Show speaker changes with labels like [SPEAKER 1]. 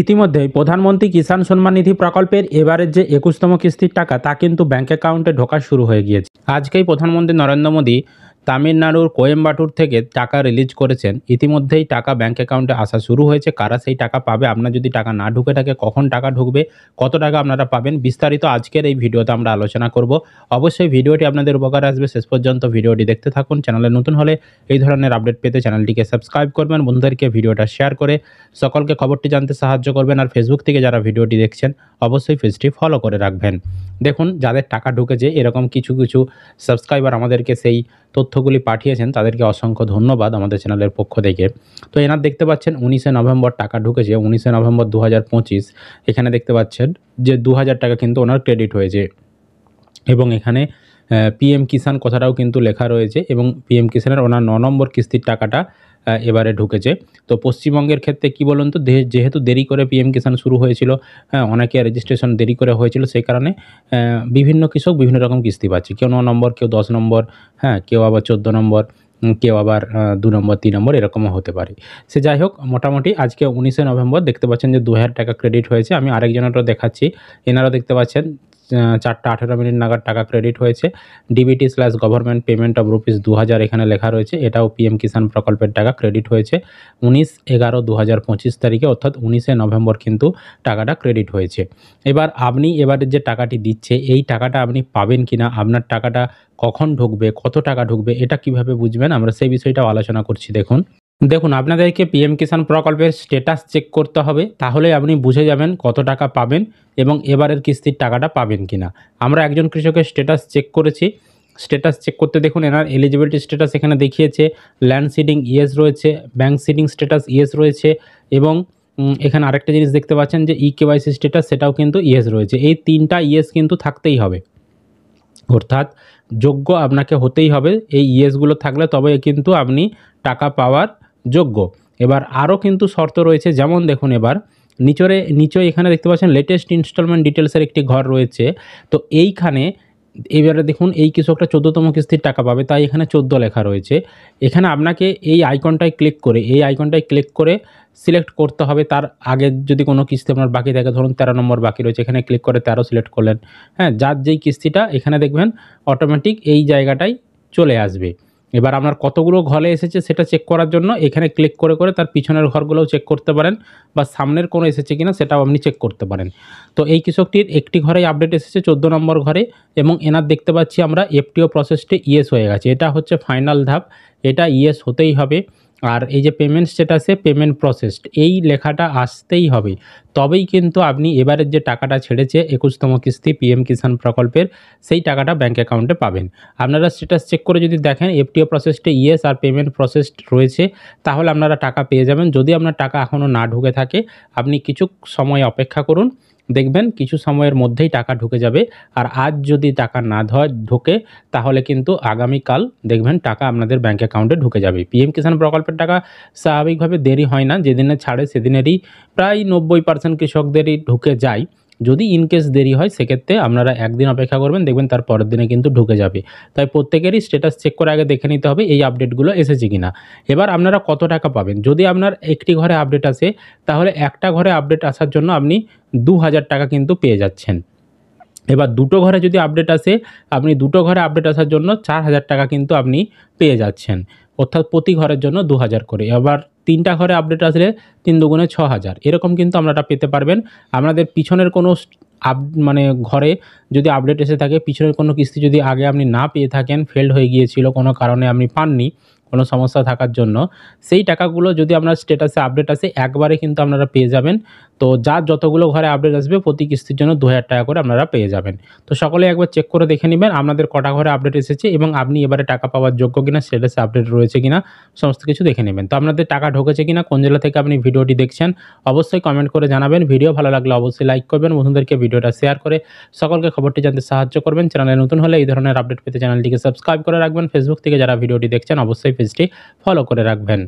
[SPEAKER 1] ইতিমধ্যেই প্রধানমন্ত্রী কিষাণ সম্মান নিধি প্রকল্পের এবারের যে 21তম কিস্তির টাকা তা কিন্তু ব্যাঙ্ক অ্যাকাউন্টে ঢোকা শুরু হয়ে গিয়েছে। আজকেই প্রধানমন্ত্রী নরেন্দ্র মোদী তামিলনাড়ুর কোয়েম্বাটুর থেকে টাকা রিলিজ করেছেন। ইতিমধ্যেই টাকা ব্যাঙ্ক অ্যাকাউন্টে আসা শুরু হয়েছে। কারা সেই টাকা পাবে, আপনার যদি টাকা না ঢুকে থাকে কখন টাকা ঢুকবে, কত টাকা আপনারা পাবেন, বিস্তারিত আজকের এই ভিডিওতে আমরা আলোচনা করব। অবশ্যই ভিডিওটি আপনাদের উপকারে আসবে, শেষ পর্যন্ত ভিডিওটি দেখতে থাকুন। চ্যানেলে নতুন হলে এই ধরনের আপডেট পেতে চ্যানেলটিকে সাবস্ক্রাইব করবেন, বন্ধুদেরকে ভিডিওটা শেয়ার করে সকলকে খবরটি জানতে সাহায্য করবেন। আর ফেসবুক থেকে যারা ভিডিওটি দেখছেন অবশ্যই পেজটি ফলো করে রাখবেন। দেখুন, যাদের টাকা ঢুকেছে এরকম কিছু কিছু সাবস্ক্রাইবার আমাদেরকে সেই তথ্যগুলি পাঠিয়েছেন, তাদেরকে অসংখ্য ধন্যবাদ আমাদের চ্যানেলের পক্ষ থেকে। তো এনার দেখতে পাচ্ছেন 19শে নভেম্বর টাকা ঢুকেছে, 19শে নভেম্বর 2025। এখানে দেখতে পাচ্ছেন যে 2000 টাকা কিন্তু ওনার ক্রেডিট হয়েছে এবং এখানে পিএম কিষাণ কথাটাও কিন্তু লেখা রয়েছে এবং পিএম কিষাণের ওনার 9 নম্বর কিস্তির টাকাটা এবারে ঢুকেছে। তো পশ্চিমবঙ্গের ক্ষেত্রে কি বলুন তো, যেহেতু দেরি করে পিএম কিষাণ শুরু হয়েছিল, হ্যাঁ, অনেকে রেজিস্ট্রেশন দেরি করে হয়েছিল, সেই কারণে বিভিন্ন কৃষক বিভিন্ন রকম কিস্তি পাচ্ছে। কেউ 9 নম্বর, কেউ 10 নম্বর, হ্যাঁ, কেউ আবার 14 নম্বর, কেউ আবার 2 নম্বর, 3 নম্বর এরকমও হতে পারে। সে যাই হোক, মোটামুটি আজকে 19শে নভেম্বর দেখতে পাচ্ছেন যে 2000 টাকা ক্রেডিট হয়েছে। আমি আরেকজনেরও দেখাচ্ছি, এনারাও দেখতে পাচ্ছেন 4:18 নাগাদ টাকা ক্রেডিট হয়েছে। ডিবিটি/গভর্নমেন্ট পেমেন্ট অফ ₹2000 এখানে লেখা রয়েছে। এটাও পিএম কিষাণ প্রকল্পের টাকা ক্রেডিট হয়েছে 19/11/2025 তারিখে, অর্থাৎ 19শে নভেম্বর কিন্তু টাকাটা ক্রেডিট হয়েছে। এবার আপনি এবারের যে টাকাটি দিচ্ছে এই টাকাটা আপনি পাবেন কিনা, আপনার টাকাটা কখন ঢুকবে, কত টাকা ঢুকবে, এটা কিভাবে বুঝবেন, আমরা সেই বিষয়টাও আলোচনা করছি। দেখুন, আপনাদেরকে পিএম কিষাণ প্রকল্পের স্ট্যাটাস চেক করতে হবে, তাহলে আপনি বুঝে যাবেন কত টাকা পাবেন এবং এবারের কিস্তির টাকাটা পাবেন কিনা। আমরা একজন কৃষকের স্ট্যাটাস চেক করেছি। স্ট্যাটাস চেক করতে দেখুন এনার এলিজিবিলিটি স্ট্যাটাস এখানে দেখিয়েছে, ল্যান্ড সিডিং ইয়েস রয়েছে, ব্যাঙ্ক সিডিং স্ট্যাটাস ইয়েস রয়েছে এবং এখানে আরেকটা জিনিস দেখতে পাচ্ছেন যে ইকেওয়াইসি স্ট্যাটাস, সেটাও কিন্তু ইয়েস রয়েছে। এই 3টা ইয়েস কিন্তু থাকতেই হবে, অর্থাৎ যোগ্য আপনাকে হতেই হবে। এই ইয়েসগুলো থাকলে তবে কিন্তু আপনি টাকা পাওয়ার যোগ্য। এবার আরও কিন্তু শর্ত রয়েছে, যেমন দেখুন এবার নিচে এখানে দেখতে পাচ্ছেন লেটেস্ট ইনস্টলমেন্ট ডিটেলসের একটি ঘর রয়েছে। তো এইখানে এবারে দেখুন এই কৃষকটা 14তম কিস্তির টাকা পাবে, তাই এখানে 14 লেখা রয়েছে। এখানে আপনাকে এই আইকনটায় ক্লিক করে সিলেক্ট করতে হবে। তার আগে যদি কোনো কিস্তি আপনার বাকি থাকে, ধরুন 13 নম্বর বাকি রয়েছে, এখানে ক্লিক করে 13 সিলেক্ট করলেন, হ্যাঁ, যার যেই কিস্তিটা এখানে দেখবেন অটোমেটিক এই জায়গাটায় চলে আসবে। এবার আপনার কতগুলো ঘরে এসেছে সেটা চেক করার জন্য এখানে ক্লিক করে তার পিছনের ঘরগুলোও চেক করতে পারেন, বা সামনের কোনো এসেছে কিনা সেটাও আপনি চেক করতে পারেন। তো এই কৃষকটির একটি ঘরেই আপডেট এসেছে 14 নম্বর ঘরে, এবং এনার দেখতে পাচ্ছি আমরা এফটিও প্রসেসটি ইয়েস হয়ে গেছে। এটা হচ্ছে ফাইনাল ধাপ, এটা ইয়েস হতেই হবে। আর এই যে পেমেন্ট স্ট্যাটাসে পেমেন্ট প্রসেসড এই লেখাটা আসতেই হবে, তবেই কিন্তু আপনি এবারের যে টাকাটা ছেড়েছে 21তম কিস্তি পিএম কিষাণ প্রকল্পের, সেই টাকাটা ব্যাঙ্ক অ্যাকাউন্টে পাবেন। আপনারা স্ট্যাটাস চেক করে যদি দেখেন এফটিও প্রসেসটি ইয়েস আর পেমেন্ট প্রসেসড রয়েছে, তাহলে আপনারা টাকা পেয়ে যাবেন। যদি আপনার টাকা এখনও না ঢুকে থাকে, আপনি কিছু সময় অপেক্ষা করুন, দেখবেন কিছু সময়ের মধ্যেই টাকা ঢুকে যাবে। আর আজ যদি টাকা না ঢোকে, তাহলে কিন্তু আগামীকাল দেখবেন টাকা আপনাদের ব্যাঙ্ক অ্যাকাউন্টে ঢুকে যাবে। পিএম কিষাণ প্রকল্পের টাকা স্বাভাবিকভাবে দেরি হয় না, যেদিনে ছাড়ে সেদিনেরই প্রায় 90% কৃষকদেরই ঢুকে যায়। যদি ইনকেস দেরি হয় সেক্ষেত্রে আপনারা একদিন অপেক্ষা করবেন, দেখবেন তার পরের দিনে কিন্তু ঢুকে যাবে। তাই প্রত্যেকেরই স্ট্যাটাস চেক করে আগে দেখে নিতে হবে এই আপডেটগুলো এসেছে কিনা। এবার আপনারা কত টাকা পাবেন, যদি আপনার একটি ঘরে আপডেট আসে, তাহলে একটা ঘরে আপডেট আসার জন্য আপনি 2000 টাকা কিন্তু পেয়ে যাচ্ছেন। এবার দুটো ঘরে যদি আপডেট আসে, আপনি দুটো ঘরে আপডেট আসার জন্য 4000 টাকা কিন্তু আপনি পেয়ে যাচ্ছেন, অর্থাৎ প্রতি ঘরের জন্য 2000 করে। আবার 3টা ঘরে আপডেট আসলে 3 দুগুণে 6000, এরকম কিন্তু আপনারা পেতে পারবেন। আপনাদের পিছনের কোনো মানে ঘরে যদি আপডেট এসে থাকে, পিছনের কোনো কিস্তি যদি আগে আপনি না পেয়ে থাকেন, ফেল্ড হয়ে গিয়েছিল কোনো কারণে, আপনি পাননি কোনো সমস্যা থাকার জন্য, সেই টাকাগুলো যদি আপনার স্ট্যাটাসে আপডেট আসে একবারে কিন্তু আপনারা পেয়ে যাবেন। তো যার যতগুলো ঘরে আপডেট আসবে প্রতি কিস্তির জন্য 2000 টাকা করে আপনারা পেয়ে যাবেন। তো সকলে একবার চেক করে দেখে নেবেন আপনাদের কটা ঘরে আপডেট এসেছে এবং আপনি এবারে টাকা পাওয়ার যোগ্য কিনা, স্ট্যাটাসে আপডেট রয়েছে কিনা, সমস্ত কিছু দেখে নেবেন। তো আপনাদের টাকা ঢুকেছে কিনা, কোন জেলা থেকে আপনি ভিডিওটি দেখছেন, অবশ্যই কমেন্ট করে জানাবেন। ভিডিও ভালো লাগলে অবশ্যই লাইক করবেন, বন্ধুদেরকে ভিডিওটা শেয়ার করে সকলকে খবরটি জানতে সাহায্য করবেন। চ্যানেলে নতুন হলে এই ধরনের আপডেট পেতে চ্যানেলটিকে সাবস্ক্রাইব করে রাখবেন। ফেসবুক থেকে যারা ভিডিওটি দেখছেন অবশ্যই পেজটি ফলো করে রাখবেন।